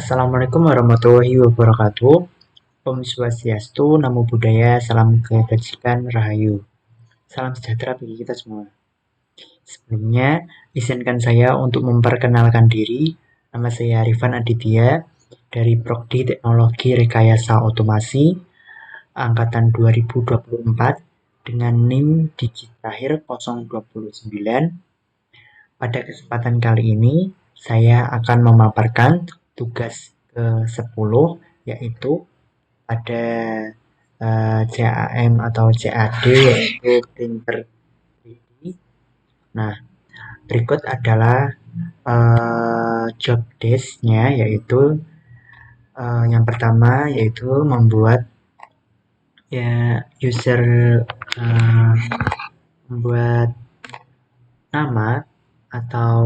Assalamualaikum warahmatullahi wabarakatuh. Om Swastiastu, Namo Buddhaya, Salam Kebajikan, Rahayu. Salam sejahtera bagi kita semua. Sebelumnya, izinkan saya untuk memperkenalkan diri. Nama saya Arifan Aditya dari Prodi Teknologi Rekayasa Otomasi Angkatan 2024 dengan NIM digit terakhir 029. Pada kesempatan kali ini, saya akan memaparkan tugas ke-10, yaitu pada CAM atau CAD, yaitu printer 3D. Nah, berikut adalah job desk-nya, yaitu yang pertama yaitu membuat user membuat nama atau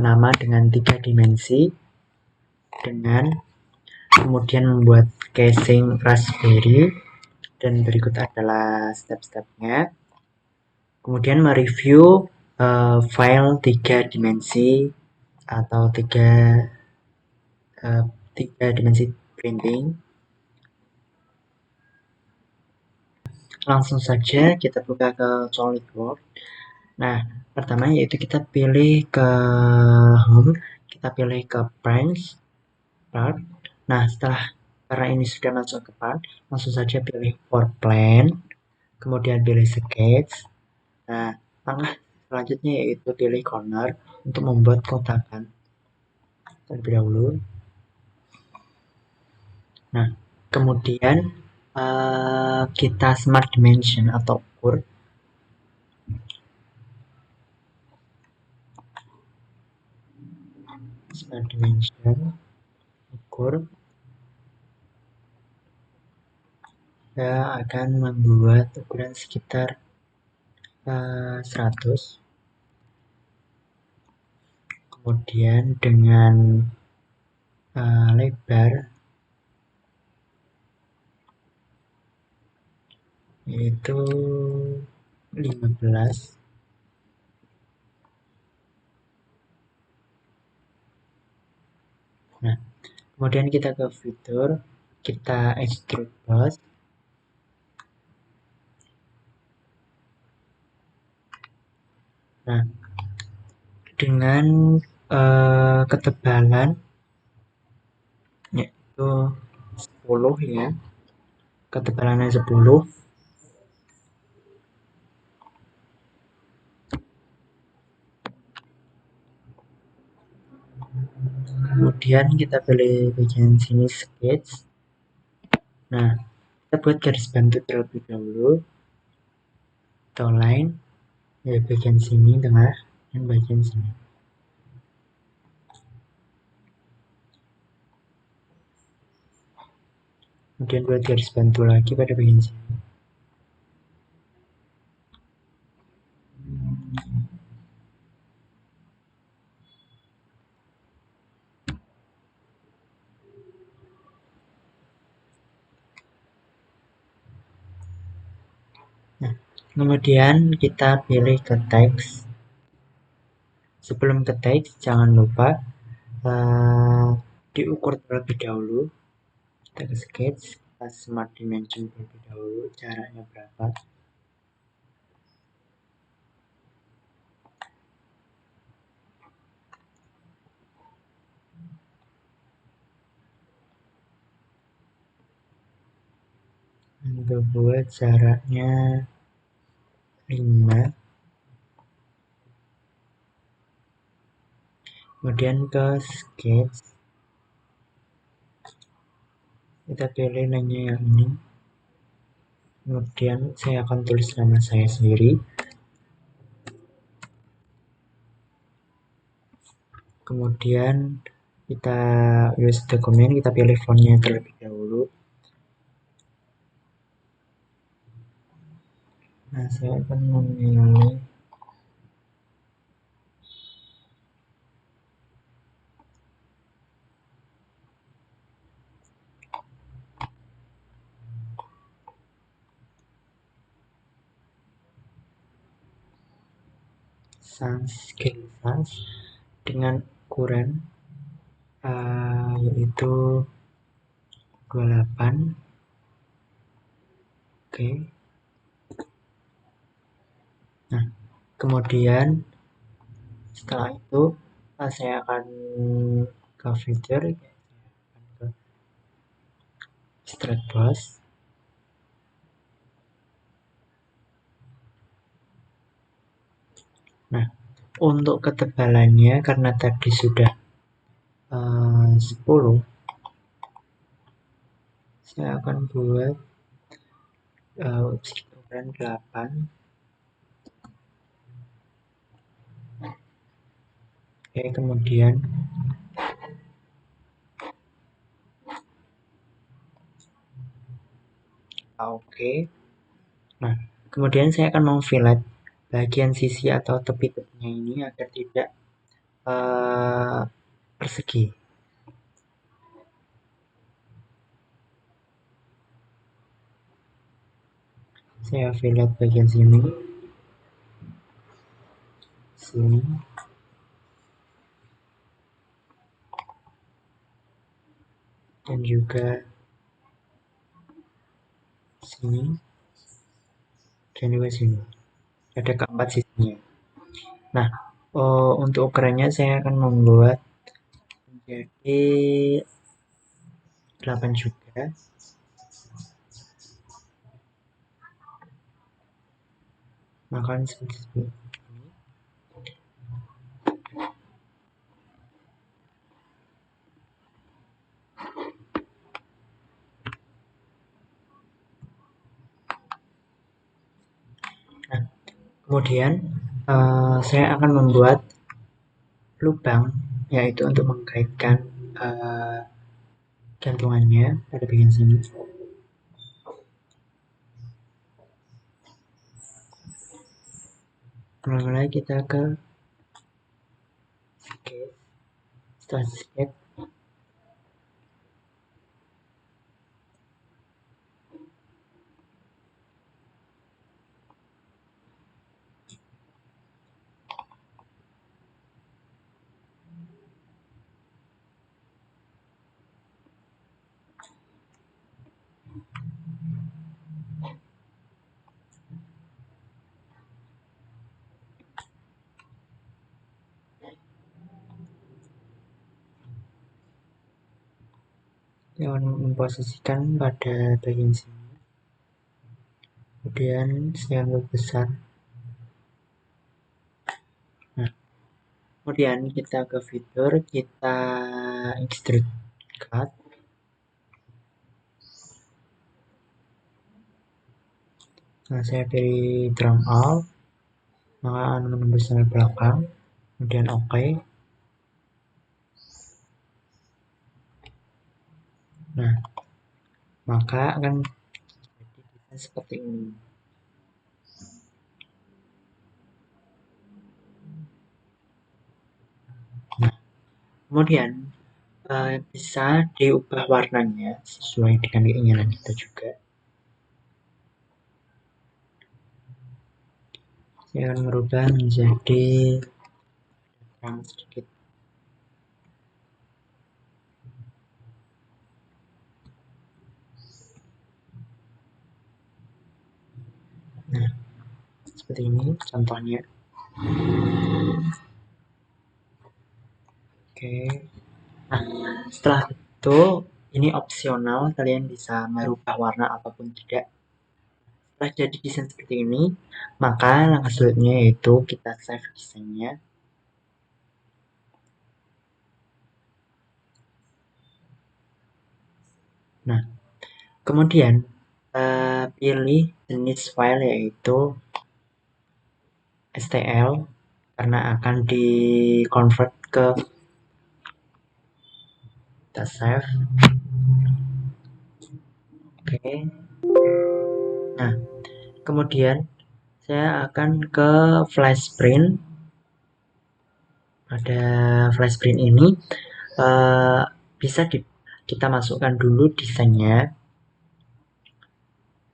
nama dengan 3 dimensi, dengan kemudian membuat casing Raspberry, dan berikut adalah step-stepnya. Kemudian mereview file 3 dimensi atau 3 dimensi printing. Langsung saja kita buka ke SolidWorks. Nah, pertama yaitu kita pilih ke home, kita pilih ke part. Nah, karena ini sudah masuk ke part, langsung saja pilih for plan, kemudian pilih sketch. Nah, langkah selanjutnya yaitu pilih corner untuk membuat kotakan terlebih dahulu. Nah, kemudian kita smart dimension atau ukur. Smart dimension, ukur. Saya akan membuat ukuran sekitar 100. Kemudian dengan lebar yaitu 15. Nah, kemudian kita ke fitur, kita extrude boss. Nah, dengan ketebalan yaitu 10 ya, ketebalannya 10. Kemudian kita pilih bagian sini sketch. Nah, kita buat garis bantu terlebih dahulu atau line ya, bagian sini tengah dan bagian sini. Kemudian buat garis bantu lagi pada bagian sini. Nah, kemudian kita pilih ke teks. Sebelum ke teks, jangan lupa diukur terlebih dahulu. Kita ke sketch, kita smart dimension terlebih dahulu, jaraknya berapa. Untuk buat jaraknya 5. Kemudian ke sketch, kita pilih line yang ini. Kemudian saya akan tulis nama saya sendiri. Kemudian kita use dokumen, kita pilih fontnya terlebih dahulu. Nah, saya akan memilih sans scale sans dengan ukuran yaitu 28. Oke. Nah, kemudian setelah itu saya akan ke fitur, ke extract boss. Nah, untuk ketebalannya karena tadi sudah 10, saya akan buat ukuran 8. Oke, kemudian oke. Nah, kemudian saya akan memfillet bagian sisi atau tepi-tepinya ini agar tidak persegi. Saya fillet bagian sini, sini, dan juga sini, dan juga sini. Ada keempat sisinya. Nah, untuk ukurannya saya akan membuat menjadi 8 juga. Maka seperti ini. Nah, kemudian saya akan membuat lubang, yaitu untuk mengaitkan gantungannya pada bagian sini. Mulai kita ke sketch. Setelah sketch, yang memposisikan pada bagian sini. Kemudian saya ambil besar. Nah, kemudian kita ke fitur, kita extrude cut. Nah, saya pilih drum out, maka menembus sampai belakang, kemudian OK. Nah, maka akan jadi desain seperti ini. Nah, kemudian bisa diubah warnanya sesuai dengan keinginan kita juga. Saya akan merubah menjadi terang sedikit. Nah, seperti ini contohnya. Oke. Nah, setelah itu ini opsional, kalian bisa merubah warna apapun tidak. Setelah jadi desain seperti ini, maka langkah selanjutnya yaitu kita save desainnya. Nah, kemudian pilih jenis file yaitu STL karena akan di convert ke kita save. Oke. Nah, kemudian saya akan ke flash print. Pada flash print ini bisa kita masukkan dulu desainnya,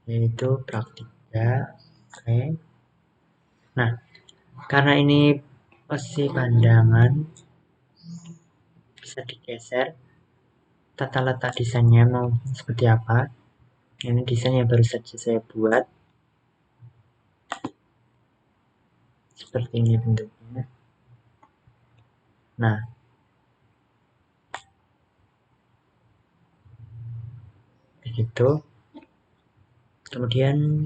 yaitu praktika. Oke. Nah, karena ini posisi pandangan, bisa digeser. Tata letak desainnya mau seperti apa. Ini desain yang baru saja saya buat. Seperti ini bentuknya. Nah, begitu. Kemudian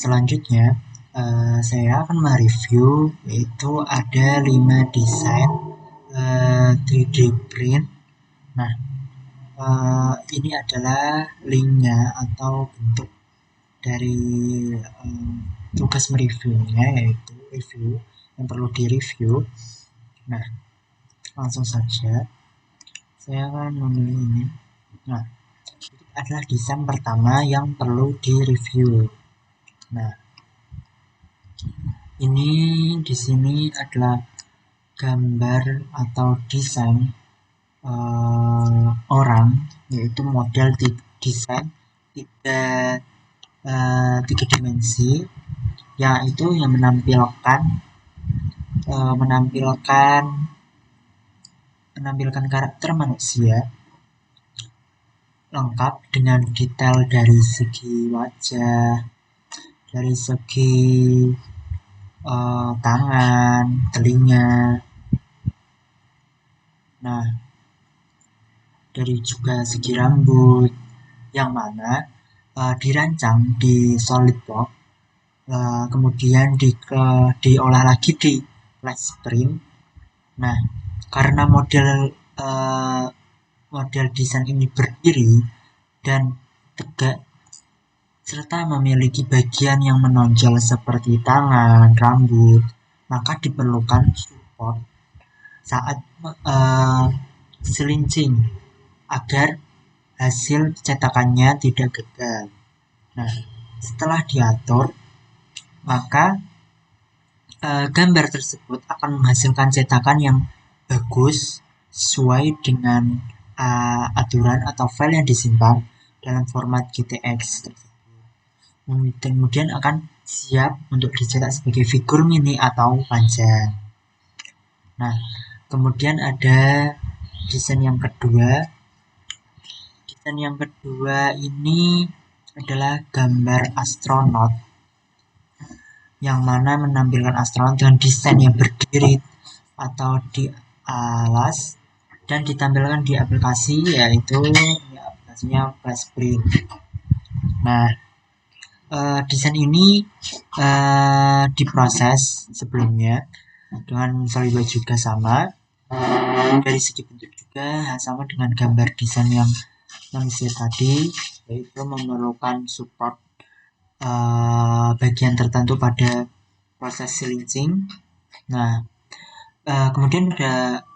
selanjutnya saya akan mereview, yaitu ada 5 desain 3D print. Nah, ini adalah linknya atau bentuk dari tugas mereviewnya, yaitu review yang perlu direview. Nah, langsung saja saya akan memilih ini. Nah, itu adalah desain pertama yang perlu direview. Nah, ini di sini adalah gambar atau desain orang, yaitu model desain tiga dimensi, yaitu yang menampilkan karakter manusia lengkap dengan detail dari segi wajah, dari segi tangan, telinga. Nah, dari juga segi rambut, yang mana dirancang di SolidWorks, kemudian diolah lagi di Flash Print. Nah, karena model desain ini berdiri dan tegak serta memiliki bagian yang menonjol seperti tangan, rambut, maka diperlukan support saat selincing agar hasil cetakannya tidak gagal. Nah, setelah diatur, maka gambar tersebut akan menghasilkan cetakan yang bagus sesuai dengan aturan atau file yang disimpan dalam format GTX tersebut. Kemudian akan siap untuk dicetak sebagai figur mini atau panjang. Nah, kemudian ada desain yang kedua. Desain yang kedua ini adalah gambar astronot, yang mana menampilkan astronot dengan desain yang berdiri atau di alas dan ditampilkan di aplikasi, yaitu aplikasinya Flash Print. Nah, desain ini diproses sebelumnya dengan SolidWorks juga sama, dari segi bentuk juga sama dengan gambar desain yang manusia tadi, yaitu memerlukan support bagian tertentu pada proses selincing. Nah, kemudian pada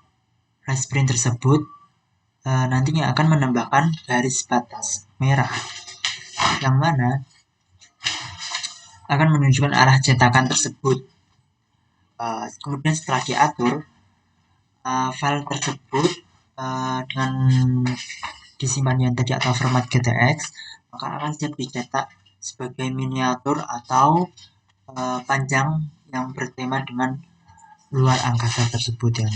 Flash Print tersebut nantinya akan menambahkan garis batas merah, yang mana akan menunjukkan arah cetakan tersebut. Kemudian setelah diatur, file tersebut dengan disimpannya tadi atau format GTX, maka akan siap dicetak sebagai miniatur atau panjang yang bertema dengan luar angkasa tersebut, yang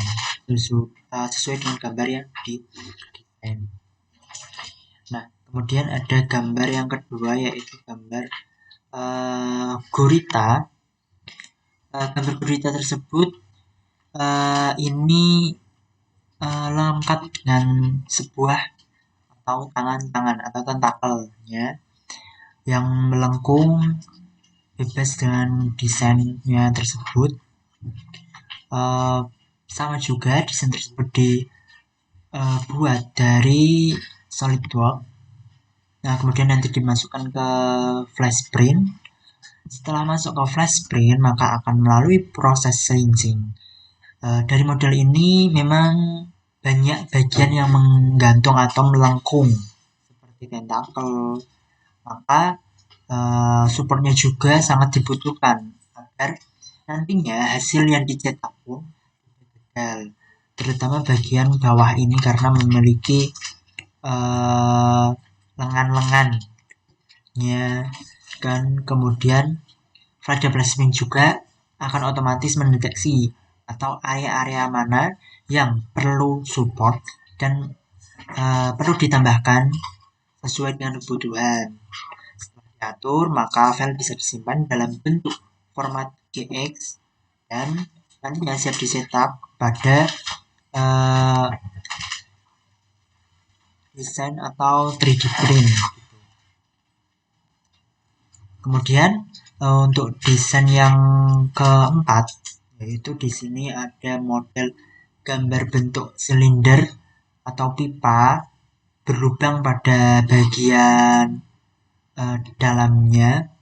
sesuai dengan gambar yang didesain. Nah, kemudian ada gambar yang kedua, yaitu gambar gurita. Gambar gurita tersebut ini lengkap dengan sebuah atau tangan-tangan atau tentakelnya yang melengkung bebas dengan desainnya tersebut. Sama juga desain tersebut dibuat dari SolidWorks. Nah, kemudian nanti dimasukkan ke Flash Print. Setelah masuk ke Flash Print, maka akan melalui proses selincing. Dari model ini memang banyak bagian yang menggantung atau melengkung seperti tentakel, maka supportnya juga sangat dibutuhkan agar nantinya hasil yang dicetak pun gagal, terutama bagian bawah ini karena memiliki lengan-lengannya, dan kemudian pada placement juga akan otomatis mendeteksi atau area-area mana yang perlu support dan perlu ditambahkan sesuai dengan kebutuhan. Setelah diatur, maka file bisa disimpan dalam bentuk format GX dan nantinya siap dicetak pada desain atau 3D print. Kemudian Untuk desain yang keempat, yaitu di sini ada model gambar bentuk silinder atau pipa berlubang pada bagian dalamnya.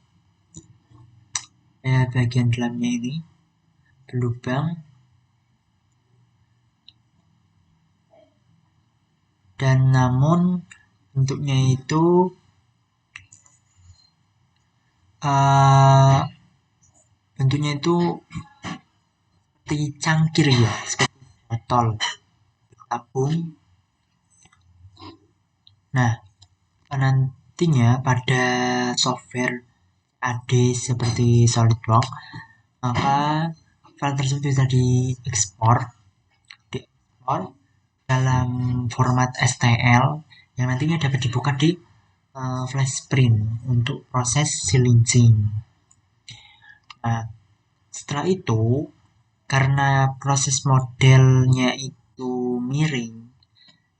Bagian dalamnya ini berlubang, dan namun bentuknya itu uh, bentuknya itu seperti cangkir ya, seperti botol tabung. Nah, nantinya pada software AD seperti SolidWorks, maka file tersebut bisa diekspor dalam format STL yang nantinya dapat dibuka di flash print untuk proses silencing. Nah, setelah itu, karena proses modelnya itu miring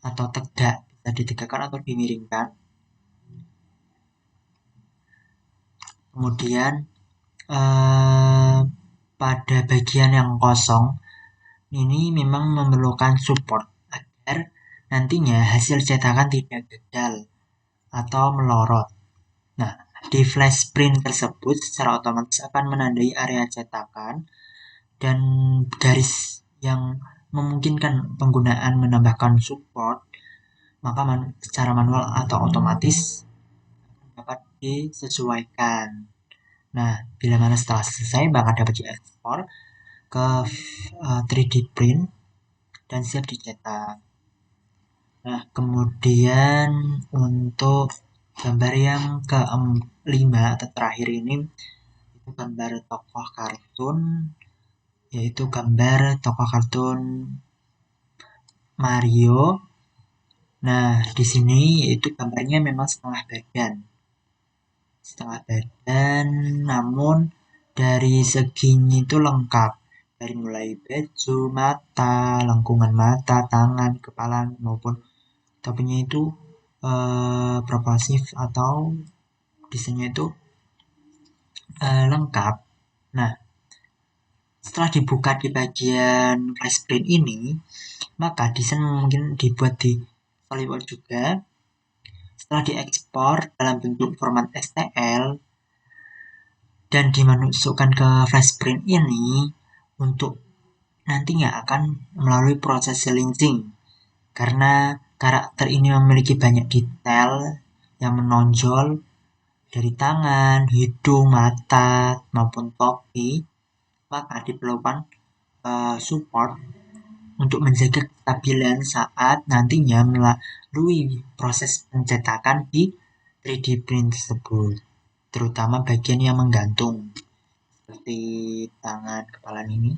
atau tegak, bisa ditegakkan atau dimiringkan, kemudian pada bagian yang kosong ini memang memerlukan support agar nantinya hasil cetakan tidak gagal atau melorot. Nah, di flash print tersebut secara otomatis akan menandai area cetakan dan garis yang memungkinkan penggunaan menambahkan support, maka secara manual atau otomatis dapat disesuaikan. Nah, bila mana setelah selesai, maka dapat diekspor ke 3D print dan siap dicetak. Nah, kemudian untuk gambar yang kelima atau terakhir ini, itu gambar tokoh kartun, yaitu gambar tokoh kartun Mario. Nah, di sini itu gambarnya memang setengah badan, namun dari seginya itu lengkap, dari mulai baju, mata, lengkungan mata, tangan, kepala maupun topinya itu proporsif atau desainnya itu lengkap. Nah, setelah dibuka di bagian flash print ini, maka desain mungkin dibuat di SolidWorks juga. Setelah diekspor dalam bentuk format STL dan dimasukkan ke flash print ini untuk nantinya akan melalui proses silencing, karena karakter ini memiliki banyak detail yang menonjol dari tangan, hidung, mata, maupun topi, maka diperlukan support untuk menjaga kestabilan saat nantinya melalui proses pencetakan di 3D print tersebut, terutama bagian yang menggantung seperti tangan, kepala ini.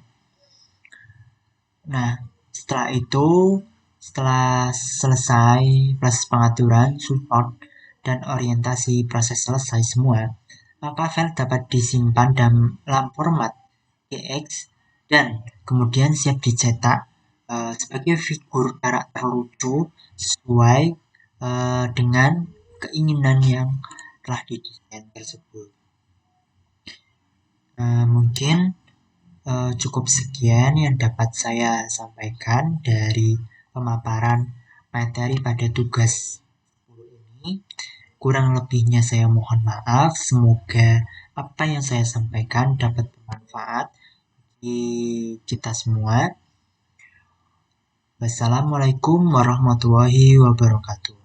Nah, setelah selesai proses pengaturan, support, dan orientasi proses selesai semua, maka file dapat disimpan dalam format GX dan kemudian siap dicetak sebagai figur karakter lucu sesuai dengan keinginan yang telah didesain tersebut. Mungkin cukup sekian yang dapat saya sampaikan dari pemaparan materi pada tugas 10 ini. Kurang lebihnya saya mohon maaf. Semoga apa yang saya sampaikan dapat bermanfaat bagi kita semua. Wassalamualaikum warahmatullahi wabarakatuh.